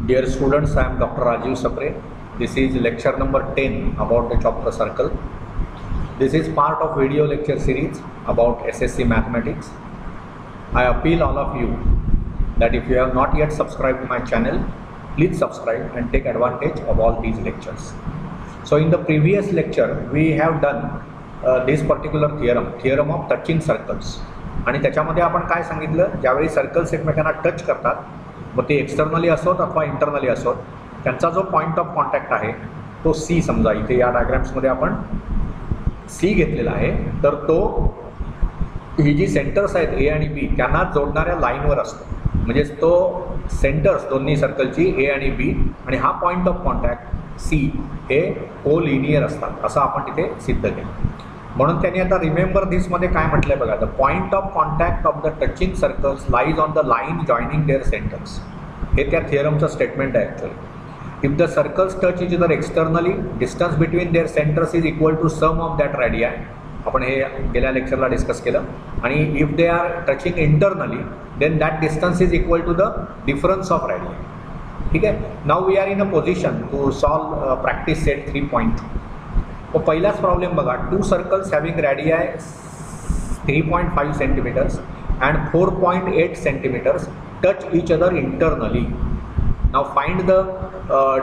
Dear students, I am Dr. Rajiv Sapre. This is lecture number 10 about the chapter circle. This is part of video lecture series about SSC Mathematics. I appeal all of you that if you have not yet subscribed to my channel, please subscribe and take advantage of all these lectures. So in the previous lecture, we have done this particular theorem of touching circles. आणि त्याच्यामध्ये आपण काय सांगितलं, ज्यावेळी circles एकमेकांना touch करतात, मग ते एक्सटर्नली असोत अथवा इंटरनली असोत, त्यांचा जो पॉईंट ऑफ कॉन्टॅक्ट आहे तो सी, समजा इथे या डायग्राम्समध्ये आपण सी घेतलेला आहे, तर तो ही जी सेंटर्स आहेत ए आणि बी त्यांना जोडणाऱ्या लाईनवर असतो. म्हणजे तो सेंटर्स दोन्ही सर्कलची ए आणि बी आणि हा पॉईंट ऑफ कॉन्टॅक्ट सी हे कोलिनियर असतात असं आपण तिथे सिद्ध केलं. म्हणून त्यांनी आता रिमेंबर धिसमध्ये काय म्हटलंय बघा, the point of contact of the touching circles lies on the line joining their centres. हे त्या थिअरमचं स्टेटमेंट आहे actually. If the circles touch each other externally, distance between their centres is equal to sum of that radii. आपण हे गेल्या लेक्चरला discuss केलं. आणि if they are touching internally then that distance is equal to the difference of radii. ठीक आहे. Now we are in a position to solve practice set 3.2. तो पहिलाच प्रॉब्लेम बघा, two circles having radii 3.5 centimetres and 4.8 centimetres touch each other internally. Now find the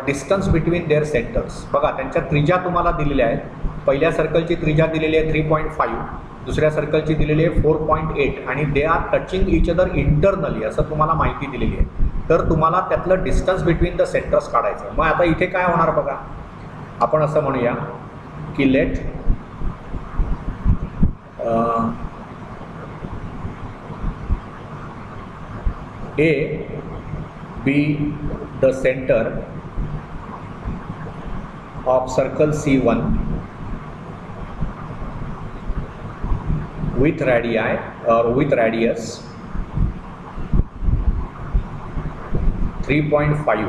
distance between their centres. बघा त्यांच्या त्रिज्या तुम्हाला दिलेल्या आहेत. पहिल्या सर्कलची त्रिज्या दिलेली आहे 3.5, दुसऱ्या सर्कलची दिलेली आहे 4.8 आणि दे are touching each other internally असं तुम्हाला माहिती दिलेली आहे. तर तुम्हाला त्यातलं डिस्टन्स बिटवीन द सेंटर्स काढायचं. मग आता इथे काय होणार बघा, आपण असं म्हणूया की late A be the center of circle C1 with radii or with radius 3.5.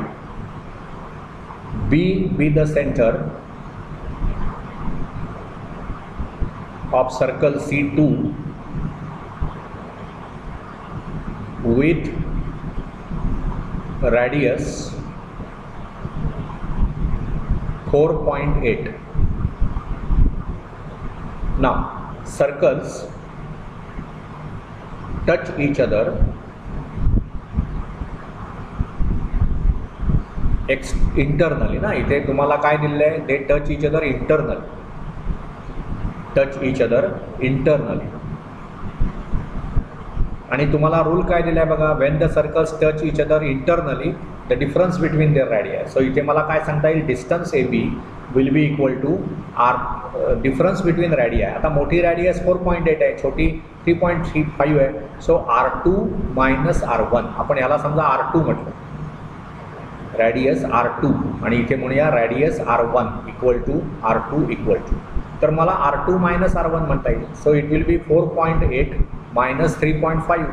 B be the center of circle C2 with radius 4.8. Now circles touch each other internally ना. इथे तुम्हाला काय दिलेलं आहे, they touch each other internally. Touch each other internally. आणि तुम्हाला rule काय दिला आहे बघा, when the circles touch each other internally the difference between their radii. So इथे मला काय सांगता येईल, distance A B will be equal to our difference between radii. आता मोठी रेडियस 4.8 आहे, छोटी 3.35 आहे. सो R2 मायनस R1, आपण याला समजा R2 म्हटलं, रेडियस R2 आणि इथे म्हणूया radius R1 equal to R2 equal to. तर मला R2 मायनस R1 म्हणता येईल. So it will be 4.8 minus 3.5.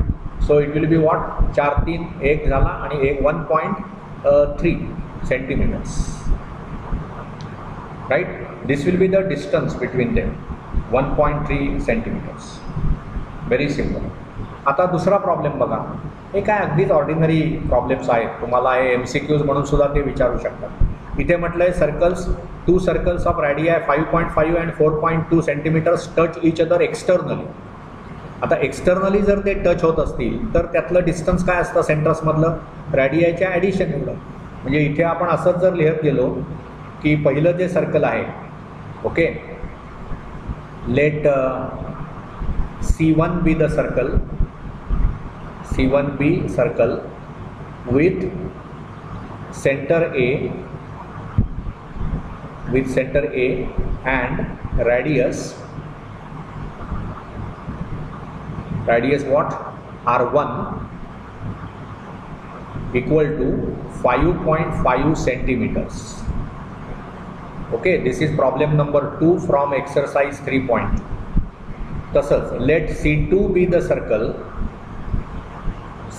So it will be what, 4 3 1 झाला आणि 1.3 centimetres. Right. This will be the distance between them, 1.3 centimetres. Very simple. आता दुसरा problem बघा. हे काय अगदीच ऑर्डिनरी प्रॉब्लेम्स आहेत, तुम्हाला हे MCQs म्हणून सुद्धा ते विचारू शकतात. इथे म्हटलं आहे circles, two circles of radii 5.5 and 4.2 centimetres touch each other externally. आता एक्सटर्नली जर ते टच होत असतील तर त्यातलं डिस्टन्स काय असतं सेंटर्समधलं, रेडियायच्या ॲडिशन एवढं. म्हणजे इथे आपण असंच जर लिहत गेलो की पहिलं जे सर्कल आहे, okay, let C1 be the circle, C1 be circle with centre A, with center A and radius what, R1 equal to 5.5 centimeters. Okay, this is problem number 2 from exercise 3.2. तसंच let C2 be the circle,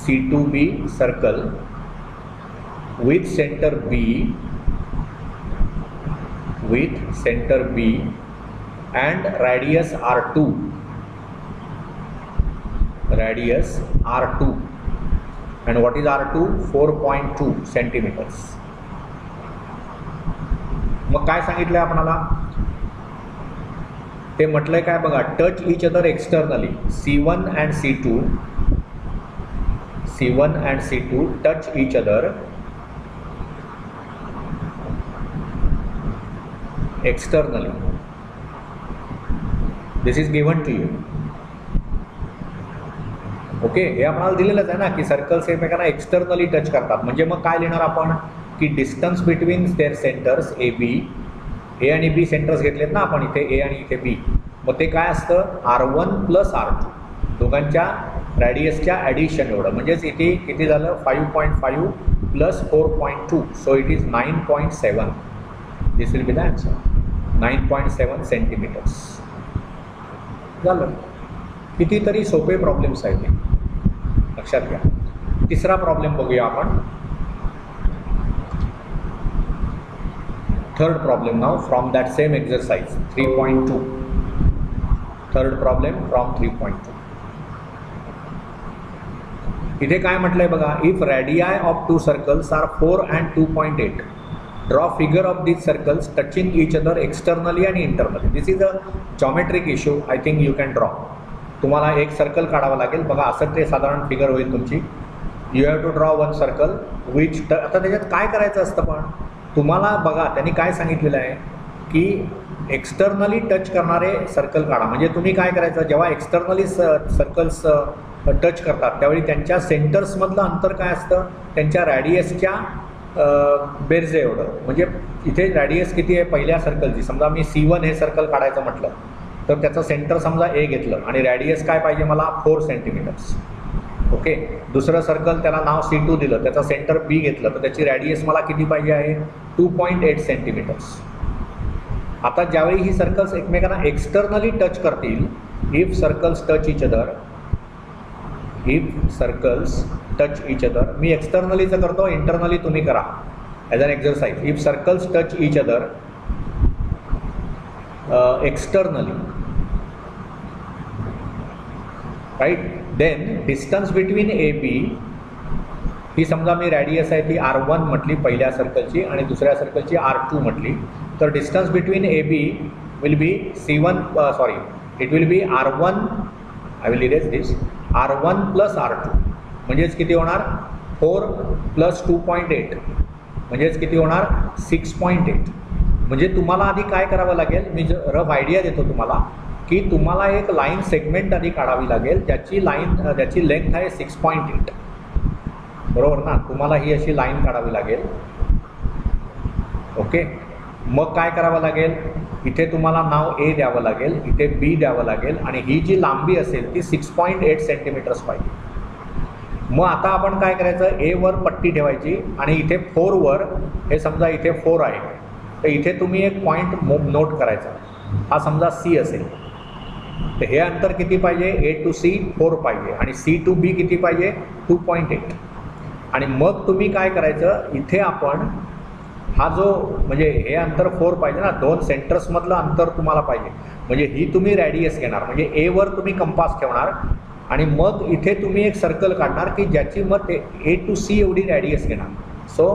C2 be circle with center B and radius R2. and what is R2? 4.2 centimeters. मग काय सांगितलंय आपणाला? ते म्हटलंय काय बघा, touch each other externally. C1 and C2 touch each other externally. This is given to you. Okay, हे आपल्याला दिलेलंच आहे ना की सर्कल्स एकमेकांना एक्सटर्नली टच करतात. म्हणजे मग काय लिहिणार आपण की डिस्टन्स बिटवीन देअर सेंटर्स ए आणि बी सेंटर्स घेतलेत ना आपण, इथे ए आणि इथे बी. मग ते काय असतं? R1 प्लस R2, दोघांच्या रॅडियसच्या ॲडिशन एवढं. म्हणजेच इथे किती झालं? 5.5 plus 4.2, so it is 9.7. This will be the answer. 9.7 centimetres. झालं. कितीतरी सोपे प्रॉब्लेम्स आहेत, लक्षात घ्या. तिसरा प्रॉब्लेम बघूया आपण. Third problem now from that same exercise 3.2. Third problem from 3.2. इथे काय म्हटलंय बघा, if radii of two circles are 4 and 2.8, draw figure of these circles touching each other externally आणि internally. This is a geometric issue. I think you can draw. तुम्हाला एक circle काढावं लागेल. बघा असं ते साधारण फिगर होईल तुमची. You have to draw one circle which आता त्याच्यात काय करायचं असतं, पण तुम्हाला बघा त्यांनी काय सांगितलेलं आहे की एक्सटर्नली टच करणारे सर्कल काढा. म्हणजे तुम्ही काय करायचं, जेव्हा एक्सटर्नली सर्कल्स टच करतात त्यावेळी त्यांच्या सेंटर्समधलं अंतर काय असतं? त्यांच्या रॅडियसच्या बेरजे एवढं. म्हणजे इथे रॅडियस किती आहे पहिल्या सर्कलची? समजा मी C1 हे सर्कल काढायचं म्हटलं तर त्याचं सेंटर समजा A घेतलं आणि रॅडियस काय पाहिजे मला? 4 सेंटीमीटर्स. ओके. दुसरं सर्कल त्याला नाव C2 दिलं, त्याचं सेंटर B घेतलं तर त्याची रॅडियस मला किती पाहिजे आहे? 2.8 सेंटीमीटर्स. आता ज्यावेळी ही सर्कल्स एकमेकांना एक्सटर्नली टच करतील, if circles touch each other, मी एक्सटर्नलीचं करतो, इंटरनली तुम्ही करा as an exercise. If circles touch each other externally, right, then distance between AB, ही समजा मी रॅडियस आहे ती R1 म्हटली पहिल्या सर्कलची आणि दुसऱ्या सर्कलची R2 म्हटली. तर distance between AB will be C1, sorry, it will B R1, I will erase this, R1 plus R2. म्हणजेच किती होणार? 4 प्लस 2.8 म्हणजेच किती होणार? 6.8. म्हणजे तुम्हाला आधी काय करावं लागेल, मी रफ आयडिया देतो तुम्हाला की तुम्हाला एक लाईन सेगमेंट आधी काढावी लागेल ज्याची लेंथ आहे 6.8. बरोबर ना? तुम्हाला ही अशी लाईन काढावी लागेल. ओके. मग काय करावं लागेल? इथे तुम्हाला नाव A द्यावं लागेल, इथे B द्यावं लागेल आणि ही जी लांबी असेल ती 6.8 सेंटीमीटर्स पाहिजे. मग आता आपण काय करायचं? A वर पट्टी ठेवायची आणि इथे 4 वर, हे समजा इथे 4 आहे तर इथे तुम्ही एक पॉईंट नोट करायचा. हा समजा C असेल तर हे अंतर किती पाहिजे? A to C 4 पाहिजे आणि C to B किती पाहिजे? 2.8. आणि मग तुम्ही काय करायचं? इथे आपण हा जो म्हणजे हे अंतर 4 पाहिजे ना, 2 सेंटर्समधलं अंतर तुम्हाला पाहिजे. म्हणजे ही तुम्ही रॅडियस घेणार, म्हणजे A वर तुम्ही कंपास ठेवणार आणि मग इथे तुम्ही एक सर्कल काढणार की ज्याची मग A to C एवढी रॅडियस घेणार. So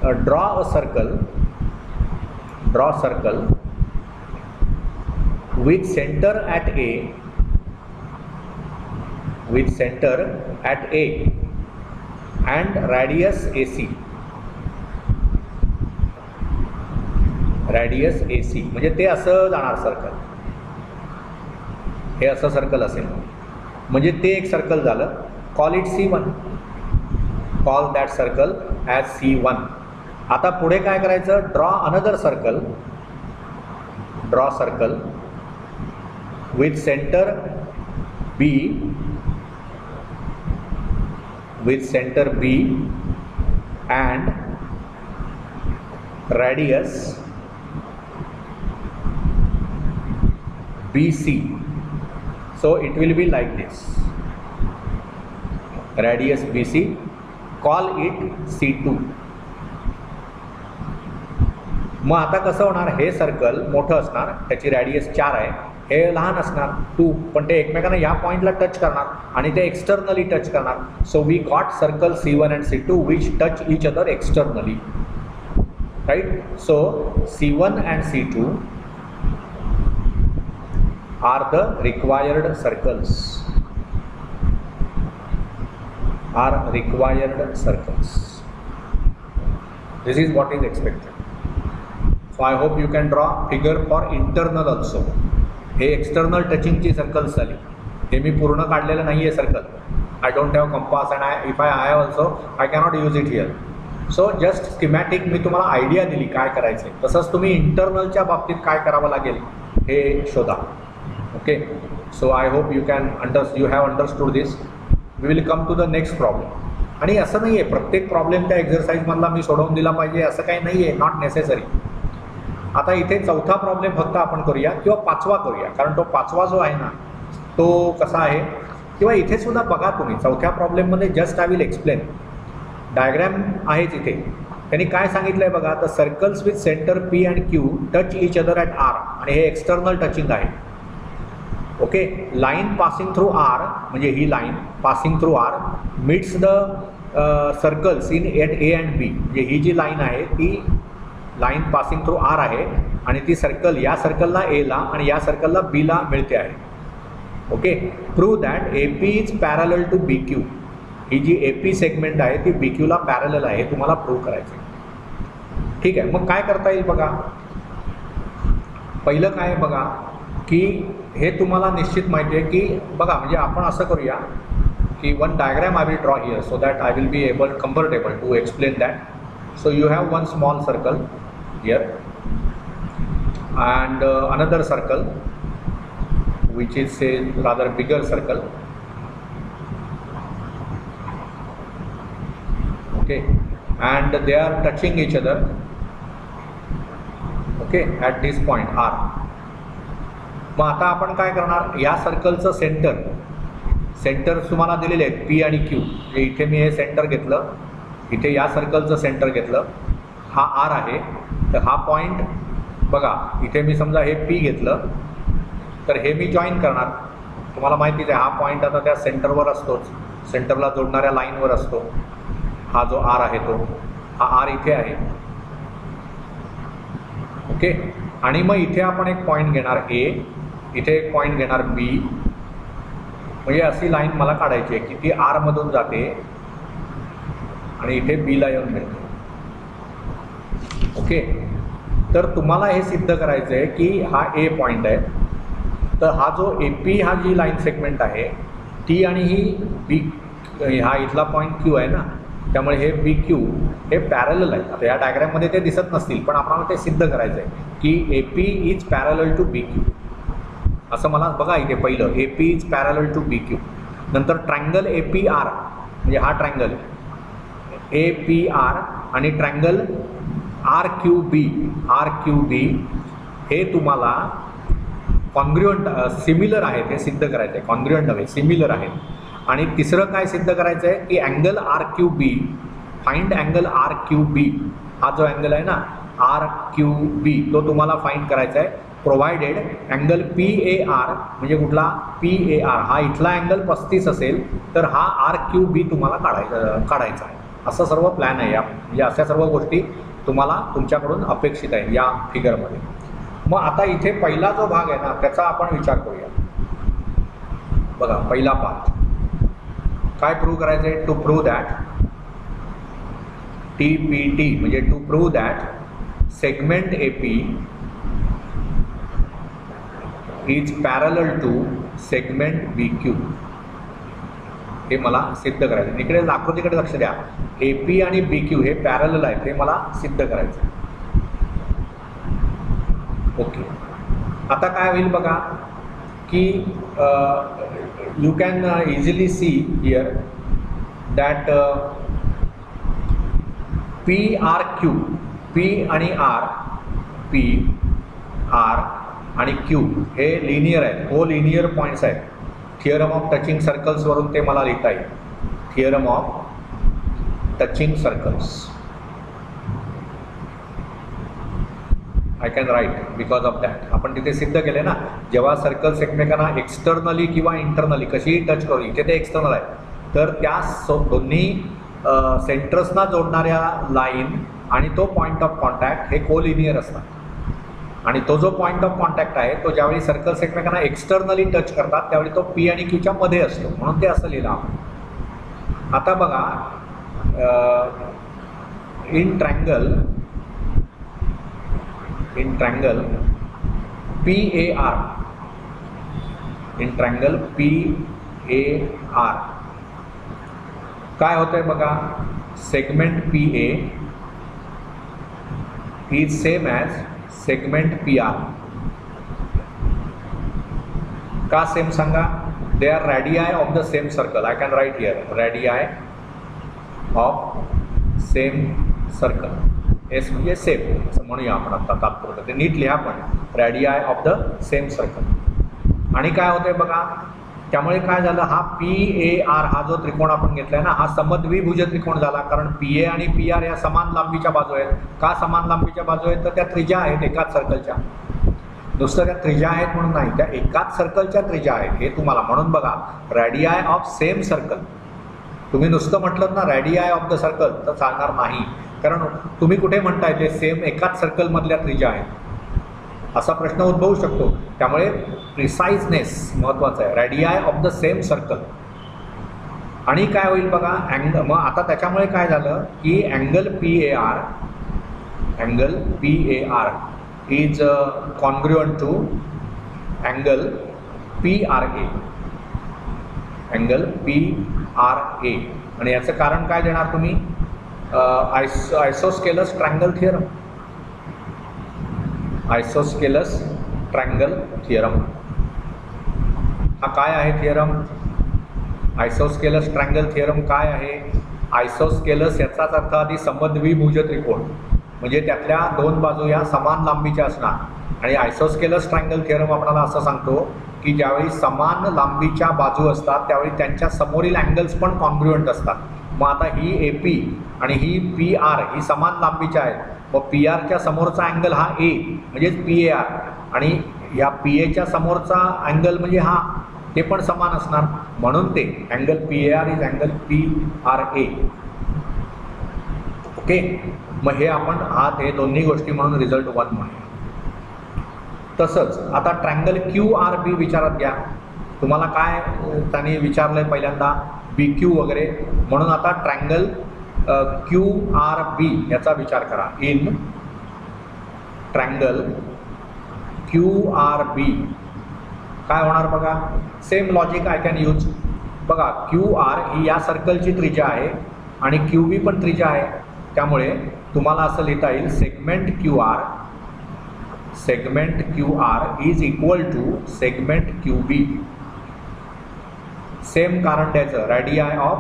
draw a circle with center at A, and radius AC. म्हणजे ते असं जाणार सर्कल, हे असं सर्कल असेल. म्हणजे ते एक सर्कल झालं. Call it C1. Call that circle as C1. आता पुढे काय करायचं? Draw another circle. with center B and radius BC. So it will be like this. Radius BC. Call it C2. मग आता कसं होणार? हे सर्कल मोठं असणार, त्याची रॅडियस 4 आहे हे लहान असणार 2, पण ते एकमेकांना या पॉईंटला टच करणार आणि ते एक्सटर्नली टच करणार. So we got circle C1 and C2 which touch each other externally, right. So C1 and C2 are the required circles, this is what is expected. So I hope you can draw figure for internal also. हे external टचिंगची circles झाली. हे मी पूर्ण काढलेलं नाही आहे circle. I don't have compass and if I have also I cannot use it here. So just schematic मी तुम्हाला आयडिया दिली काय करायचं आहे. तसंच तुम्ही इंटरनलच्या बाबतीत काय करावं लागेल हे शोधा. Okay. So I hope you have understood this. We will come to the next problem. आणि असं नाही आहे प्रत्येक प्रॉब्लेम त्या एक्झरसाईजमधला मी सोडवून दिला पाहिजे असं काही नाही आहे, नॉट नेसेसरी. आता इथे चौथा प्रॉब्लेम फक्त आपण करूया किंवा पाचवा करूया, कारण तो पाचवा जो आहे ना तो कसा आहे किंवा इथे सुद्धा बघा तुम्ही चौथ्या प्रॉब्लेममध्ये just I will explain. Diagram आहेच इथे. त्यांनी काय सांगितलं आहे बघा, the circles with centre P and Q touch each other at R, आणि हे एक्सटर्नल टचिंग आहे. Okay. Line passing through R, म्हणजे ही line passing through R meets the circles in at A and B, म्हणजे ही जी line आहे ती line passing through R आहे आणि ती सर्कल या सर्कलला Aला आणि या सर्कलला Bला मिळते आहे. Okay. Prove that AP is parallel to BQ. ही जी AP सेगमेंट आहे ती BQला पॅरलल आहे, तुम्हाला प्रूव्ह करायचं आहे. ठीक आहे. मग काय करता येईल बघा. पहिलं काय बघा की हे तुम्हाला निश्चित माहिती आहे की बघा, म्हणजे आपण असं करूया की one diagram I will draw here so that I will be comfortable to explain that. So you have one small circle here and another circle which is a rather bigger circle. Okay, and they are touching each other. Okay, at this point R. मग आता आपण काय करणार, या सर्कलचं centre तुम्हाला दिलेले आहेत P आणि Q. इथे मी हे सेंटर घेतलं, इथे या सर्कलचं सेंटर घेतलं, हा R आहे. तर हा पॉईंट बघा, इथे मी समजा हे P घेतलं तर हे मी जॉईन करणार. तुम्हाला माहितीच आहे हा पॉईंट आता त्या सेंटरवर असतोच, सेंटरला जोडणाऱ्या लाईनवर असतो. हा जो R आहे तो हा R इथे आहे. ओके. आणि मग इथे आपण एक पॉईंट घेणार A, इथे एक पॉईंट घेणार B. म्हणजे अशी लाईन मला काढायची आहे की ती R मधून जाते आणि इथे Bला येऊन मिळते. ओके. तर तुम्हाला हे सिद्ध करायचं आहे की हा A पॉईंट आहे, तर हा जो AP हा जी लाईन सेगमेंट आहे ती आणि ही B, हा इथला पॉईंट Q आहे ना, त्यामुळे हे BQ हे पॅरलल आहे. आता या डायग्राममध्ये ते दिसत नसतील पण आपल्याला ते सिद्ध करायचं आहे की AP is parallel to BQ. असं मला बघा इथे पहिलं AP is parallel to BQ. नंतर ट्रायंगल APR, म्हणजे हा ट्रायंगल APR आणि ट्रायंगल RQB हे तुम्हाला कॉन्ग्रुएंट सिमिलर आहेत हे सिद्ध करायचं आहे. कॉन्ग्रुएंट हवे, सिमिलर आहेत. आणि तिसरं काय सिद्ध करायचं आहे की angle RQB, find angle RQB. हा जो अँगल आहे ना RQB तो तुम्हाला फाइंड करायचा आहे, प्रोव्हाइडेड अँगल PAR, म्हणजे कुठला PAR हा इथला अँगल 35 असेल तर हा RQB तुम्हाला काढायचा आहे. असं सर्व प्लॅन आहे या, म्हणजे अशा सर्व गोष्टी तुम्हाला तुमच्याकडून अपेक्षित आहे या फिगरमध्ये. मग आता इथे पहिला जो भाग आहे ना त्याचा आपण विचार करूया. बघा पहिला पार्ट काय प्रूव्ह करायचं आहे, टू प्रूव्ह दॅट TPT, म्हणजे to prove that segment AP is parallel to segment BQ. हे मला सिद्ध करायचं. इकडे आकृतीकडे लक्ष द्या. AP आणि BQ हे पॅरलल आहेत, हे मला सिद्ध करायचं. ओके. आता काय होईल बघा की you can easily see here that PRQ, P आणि R, P R आणि Q हे लिनियर आहेत, हो लिनियर पॉईंट्स आहेत. थिअरम ऑफ टचिंग सर्कल्सवरून ते मला लिहिता येईल. Theorem of touching circles. I can write because of that. आपण तिथे सिद्ध केले ना, जेव्हा सर्कल्स एकमेकांना एक्सटर्नली किंवा इंटरनली कशीही टच करू, इथे ते एक्सटर्नल आहे, तर त्या दोन्ही सेंटर्सना जोडणाऱ्या लाईन आणि तो पॉईंट ऑफ कॉन्टॅक्ट हे कोलिनियर असतात. आणि तो जो पॉईंट ऑफ कॉन्टॅक्ट आहे तो ज्यावेळी सर्कल्स एकमेकांना एक्सटर्नली टच करतात त्यावेळी तो पी आणि क्यूच्या मध्ये असतो, म्हणून ते असं लिहिलं आपण. आता बघा, in triangle PAR, in triangle PAR काय होतंय बघा, segment PA is same as segment PR. का सेम सांगा, they are radii of the same circle. I can right here radii of same circle. S म्हणजे सेम असं म्हणूया आपण आता तात्पुरतं, ते नीट लिहा पण, radii of the same circle. आणि काय होतंय बघा, त्यामुळे काय झालं, हा PAR हा जो त्रिकोण आपण घेतलाय ना, हा समद्विभुज त्रिकोण झाला, कारण PA आणि PR या समान लांबीच्या बाजू आहेत. का समान लांबीच्या बाजू आहेत, तर त्या त्रिज्या आहेत एकाच सर्कलच्या. नुसतं त्या त्रिज्या आहेत म्हणून नाही, त्या एकाच सर्कलच्या त्रिज्या आहेत हे तुम्हाला. म्हणून बघा, रेडियाई ऑफ सेम सर्कल. तुम्ही नुसतं म्हटलं ना रेडियाई ऑफ द सर्कल तर चालणार नाही, कारण तुम्ही कुठे म्हणताय ते सेम एकाच सर्कलमधल्या त्रिज्या आहेत, असा प्रश्न उद्भवू शकतो. त्यामुळे प्रिसाइजनेस महत्त्वाचा आहे, radii of the same circle. आणि काय होईल बघा, मग आता त्याच्यामुळे काय झालं की angle PAR is congruent to angle PRA. आणि याचं कारण काय देणार तुम्ही, isosceles triangle theorem. Isosceles triangle theorem हा काय आहे थिअरम, आयसोस्केलस ट्रँगल थिअरम काय आहे. आयसोस्केलस याचाच अर्थ आधी समद्विभुज त्रिकोण, म्हणजे त्यातल्या दोन बाजू या समान लांबीच्या असणार. आणि आयसोस्केलस ट्रँगल थिअरम आपल्याला असं सांगतो की ज्यावेळी समान लांबीच्या बाजू असतात त्यावेळी त्यांच्या समोरील अँगल्स पण कॉन्ग्रुएंट असतात. मग आता ही AP आणि ही PR ही समान लांबीच्या आहेत, मग PRच्या समोरचा अँगल हा A म्हणजेच PAR, आणि या PAच्या समोरचा अँगल म्हणजे हा, ते पण समान असणार, म्हणून ते angle PAR is angle PRA. Okay, मग हे आपण हे दोन्ही गोष्टी म्हणून रिझल्ट 1 म्हणूया. तसंच आता ट्रँगल QRB विचारात घ्या. तुम्हाला काय त्यांनी विचारलंय पहिल्यांदा, BQ वगैरे, म्हणून आता ट्रँगल QRB याचा विचार करा. इन ट्रँगल QRB काय होणार बघा, same logic I can use. बघा, QR ही या सर्कलची त्रिज्या आहे आणि QB पण त्रिज्या आहे, त्यामुळे तुम्हाला असं लिहिता येईल segment QR is equal to segment QB. Same कारण द्यायचं, रेडियाई ऑफ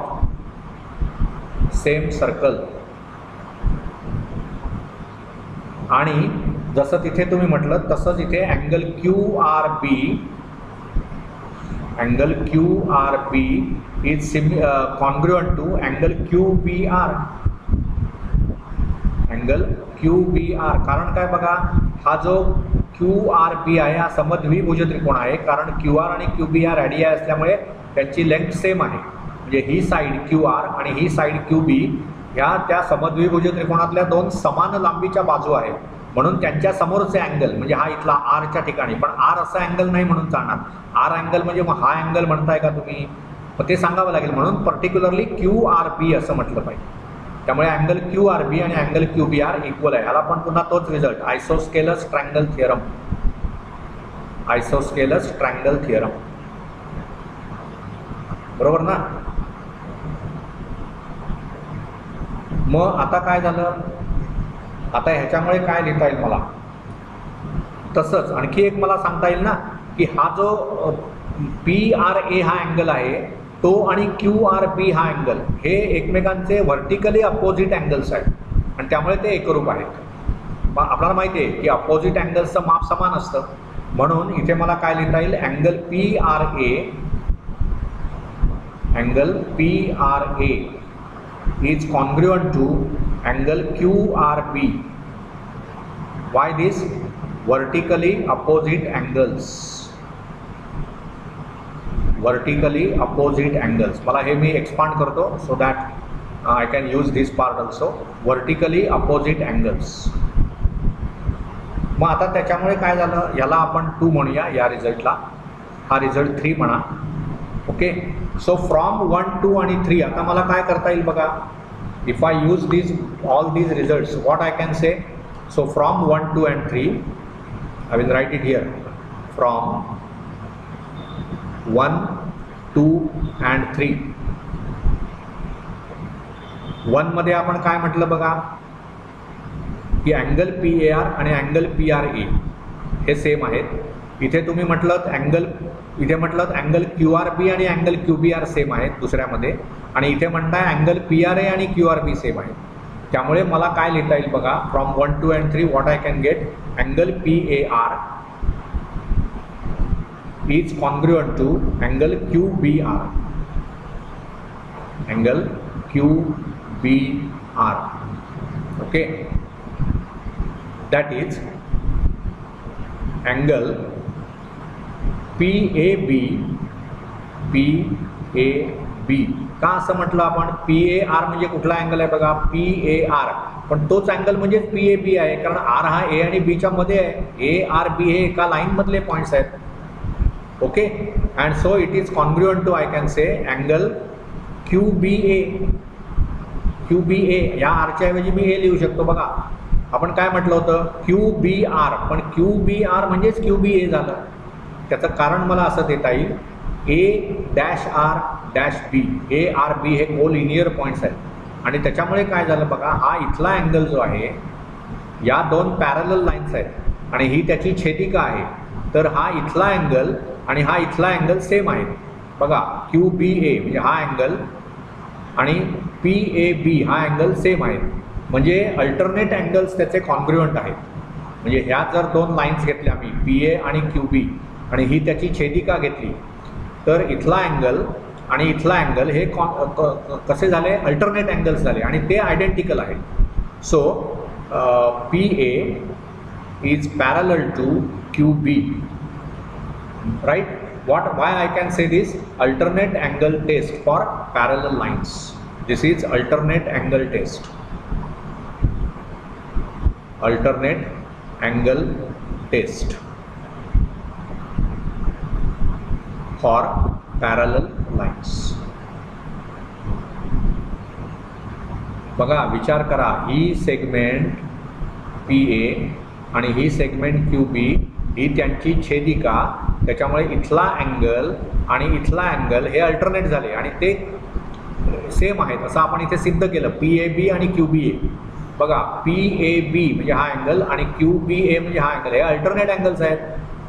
सेम सर्कल. आणि जसं तिथे तुम्ही म्हटलं तसंच इथे angle QRB is congruent to angle QBR. कारण काय बघा, हा जो QRB आहे हा समद्विभुज त्रिकोण आहे, कारण QR आणि QB या रेडियाई असल्यामुळे त्यांची लेंथ सेम आहे. म्हणजे ही साईड QR आणि ही साईड QB ह्या त्या समद्विभुज त्रिकोणातल्या दोन समान लांबीच्या बाजू आहेत, म्हणून त्यांच्या समोरचे अँगल म्हणजे हा इथला Rच्या ठिकाणी, पण R असा अँगल नाही म्हणून चालणार. R अँगल म्हणजे मग हा अँगल म्हणताय का तुम्ही, मग ते सांगावं लागेल, म्हणून पर्टिक्युलरली QRB असं म्हटलं पाहिजे. त्यामुळे अँगल QRB आणि अँगल QBR इक्वल आहे. ह्याला पण पुन्हा तोच रिझल्ट, आयसोस्केलस ट्रँगल थिअरम. बरोबर ना. मग आता काय झालं, आता ह्याच्यामुळे काय लिहिता येईल मला, तसंच आणखी एक मला सांगता येईल ना की हा जो PRA हा अँगल आहे तो आणि QRB हा अँगल हे एकमेकांचे व्हर्टिकली अपोजिट अँगल्स आहेत आणि त्यामुळे ते एकरूप आहेत. आपल्याला माहिती आहे की अपोजिट अँगल्सचं माप समान असतं, म्हणून इथे मला काय लिहिता येईल, angle PRA is congruent to angle QRB. Why this? vertically opposite angles. Vertically opposite angles. मला हे मी एक्सपांड करतो so that I can use this part also. Vertically opposite angles. मग आता त्याच्यामुळे काय झालं, याला आपण 2 म्हणूया, या रिझल्टला हा रिझल्ट 3 म्हणा. ओके, सो फ्रॉम 1, 2 आणि 3 आता मला काय करता येईल बघा. If I use these all these results, what I can say, so from 1, 2 and 3 I will write it here. From 1, 2 and 3. 1 मध्ये आपण काय म्हटलं बघा की अँगल PAR आणि अँगल PRA हे सेम आहेत. इथे तुम्ही म्हटलं अँगल, इथे म्हटलं अँगल QRB आणि अँगल QBR सेम आहेत दुसऱ्यामध्ये, आणि इथे म्हणताय अँगल PRA आणि QRB सेम आहेत. त्यामुळे मला काय लिहिता येईल बघा, from 1, 2 and 3 what I can get, angle PAR is congruent to angle QBR. Angle QBR. Okay, that is angle PAB. का असं म्हटलं आपण, PAR म्हणजे कुठला अँगल आहे बघा, PAR, पण तोच अँगल म्हणजे PAB आहे, कारण R हा A आणि B च्या मध्ये आहे. ARB हे एका लाईन मधले पॉइंट्स आहेत. Okay, and so it is congruent to, I can say, angle QBA. या आरच्या ऐवजी मी हे लिहू शकतो बघा. आपण काय म्हटलं होतं, QBR, पण QBR म्हणजेच QBA झालं. त्याचं कारण मला असं देता येईल, A-R-B, ARB हे कोलिनियर पॉईंट्स आहेत, आणि त्याच्यामुळे काय झालं बघा, हा इथला अँगल जो आहे, या 2 पॅरलल लाईन्स आहेत आणि ही त्याची छेदिका आहे, तर हा इथला अँगल आणि हा इथला अँगल सेम आहेत बघा. QBA म्हणजे हा अँगल आणि PAB हा अँगल सेम आहे, म्हणजे अल्टरनेट अँगल्स त्याचे कॉन्ग्रुएंट आहेत. म्हणजे ह्या जर 2 लाईन्स घेतल्या मी, PA आणि QB, आणि ही त्याची छेदिका घेतली, तर इथला अँगल आणि इथला अँगल हे कसे झाले, अल्टरनेट अँगल्स झाले, आणि ते आयडेंटिकल आहेत. So PA is parallel to QB, right. why I can say this, alternate angle test for parallel lines. This is alternate angle test. Alternate angle test for parallel lines. बघा, विचार करा, ही segment PA आणि ही segment QB ही त्यांची छेदिका, त्याच्यामुळे इथला angle आणि इथला angle हे अल्टरनेट झाले आणि ते सेम आहेत असं आपण इथे सिद्ध केलं. PAB आणि QBA बघा, PAB म्हणजे हा अँगल आणि QBA म्हणजे हा अँगल, हे अल्टरनेट अँगल्स आहेत.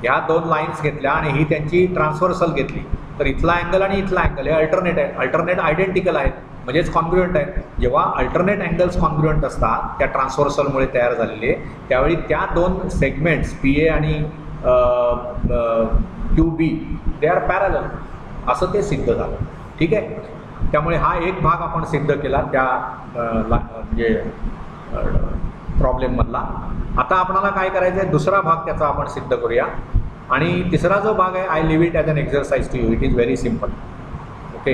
ह्या 2 लाईन्स घेतल्या आणि ही त्यांची ट्रान्सव्हर्सल घेतली, तर इथला अँगल आणि इथला अँगल हे अल्टरनेट आहे, अल्टरनेट आयडेंटिकल आहेत, म्हणजेच कॉन्ग्रुएंट आहेत. जेव्हा अल्टरनेट अँगल्स कॉन्ग्रुएंट असतात त्या ट्रान्सव्हर्सलमुळे तयार झालेले, त्यावेळी त्या 2 सेगमेंट्स PA आणि QB दे आर पॅरलल, असं ते सिद्ध झालं. ठीक आहे, त्यामुळे हा एक भाग आपण सिद्ध केला त्या म्हणजे प्रॉब्लेममधला. आता आपल्याला काय करायचं आहे, दुसरा भाग त्याचा आपण सिद्ध करूया. आणि तिसरा जो भाग आहे, I leave it as an exercise to you. It is very simple. Okay,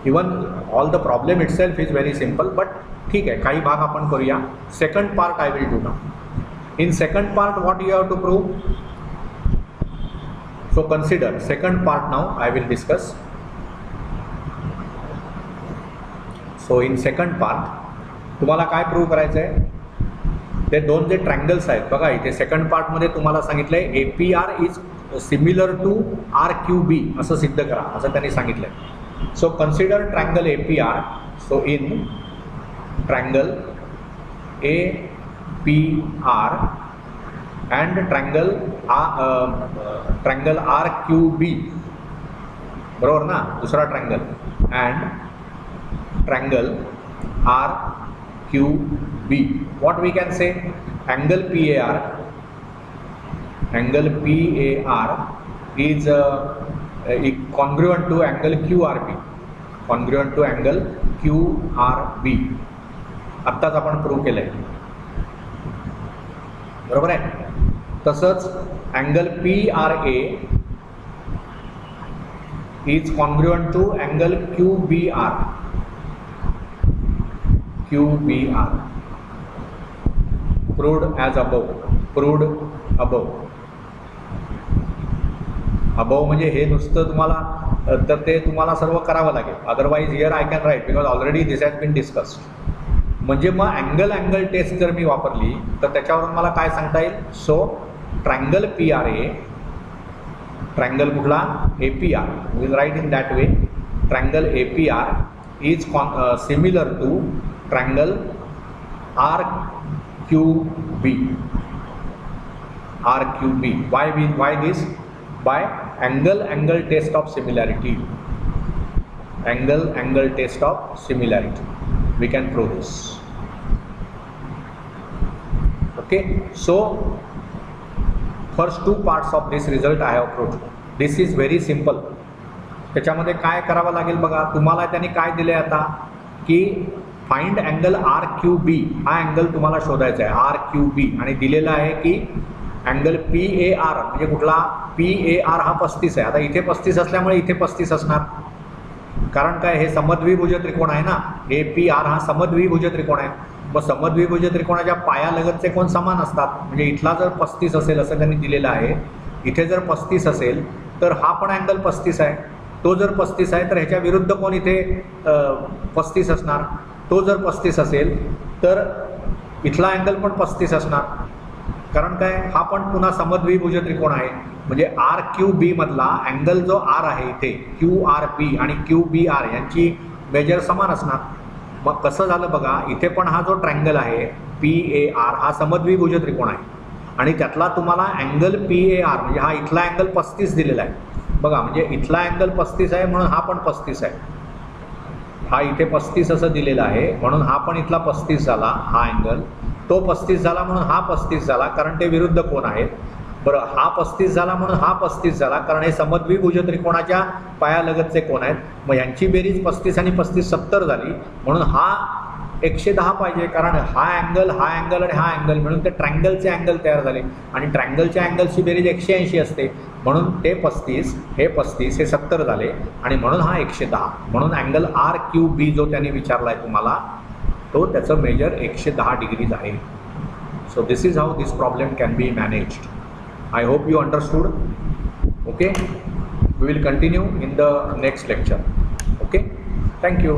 even all the problem itself is very simple, but ठीक आहे, काही भाग आपण करूया. Second part I will do now. In second part what you have to prove, so consider second part now I will discuss. So in second part तुम्हाला काय prove करायचं आहे, ते 2 जे ट्रँगल्स आहेत बघा, इथे सेकंड पार्ट मध्ये तुम्हाला सांगितलंय APR is similar to RQB असं सिद्ध करा, असं त्यांनी सांगितलंय. So consider triangle APR. So in triangle APR and triangle RQB, बरोबर ना, दुसरा triangle, and triangle RQB, what we can say, angle PAR is congruent to angle QRB, congruent to angle QRB. आत्ताच आपण प्रूव्ह केलंय, बरोबर आहे. तसंच angle PRA is congruent to angle QBR. QBR proved as above. Proved above. above म्हणजे हे नुसतं तुम्हाला तर ते तुम्हाला सर्व करावं लागेल. Otherwise here I can write because already this has been discussed. म्हणजे मग अँगल टेस्ट जर मी वापरली तर त्याच्यावरून मला काय सांगता येईल. सो ट्रायंगल PRA, ट्रायंगल कुठला APR, will write in that way. Triangle APR is similar to triangle RQB. RQB. Why this? By angle test of similarity. Angle test of similarity. We can prove this. Okay. So first two parts of this result I have proved. This is very simple. त्याच्यामध्ये काय करावं लागेल बघा. तुम्हाला त्यांनी काय दिले आता की फाइंड अँगल RQB. हा अँगल तुम्हाला शोधायचा आहे RQB आणि दिलेला आहे की अँगल PAR म्हणजे कुठला PAR हा 35 आहे. आता इथे 35 असल्यामुळे इथे 35 असणार, कारण काय हे समद्विभुज त्रिकोण आहे ना. APR हा समद्विभुज त्रिकोण आहे. मग समद्विभुज त्रिकोणाच्या पायालगतचे कोण समान असतात. म्हणजे इथला जर 35 असेल असं त्यांनी दिलेलं आहे, इथे जर 35 असेल तर हा पण अँगल 35 आहे. तो जर 35 आहे तर ह्याच्या विरुद्ध कोण इथे 35 असणार. तो जर 35 असेल तर इथला अँगल पण 35 असणार, कारण काय हा पण पुन्हा समद्विभुज त्रिकोण आहे. म्हणजे RQB मधला अँगल जो R आहे इथे QRB आणि QBR यांची मेजर समान असणार. मग कसं झालं बघा, इथे पण हा जो ट्रायंगल आहे PAR हा समद्विभुज त्रिकोण आहे आणि त्यातला तुम्हाला अँगल PAR म्हणजे हा इथला अँगल 35 दिलेला आहे बघा. म्हणजे इथला अँगल 35 आहे म्हणून हा पण 35 आहे. हा इथे 35 असं दिलेला आहे म्हणून हा पण इथला 35 झाला. हा अँगल तो 35 झाला म्हणून हा 35 झाला, कारण ते विरुद्ध कोण आहेत. बरं, हा 35 झाला म्हणून हा 35 झाला, कारण हे समद्विभुज त्रिकोणाच्या पायालगतचे कोण आहेत. मग यांची बेरीज 35 आणि 35 70 झाली, म्हणून हा 110 पाहिजे, कारण हा अँगल आणि हा अँगल मिळून ते ट्रायंगलचे अँगल तयार झाले आणि ट्रायंगलच्या अँगलची बेरीज 180 असते. म्हणून ते 35 हे 35 हे 70 झाले आणि म्हणून हा 110. म्हणून अँगल RQB जो त्यांनी विचारला आहे तुम्हाला तो त्याचं मेजर 110 डिग्रीज आहे. So this is how this problem can be managed. I hope you understood. Okay, we will continue in the next lecture. Okay, thank you.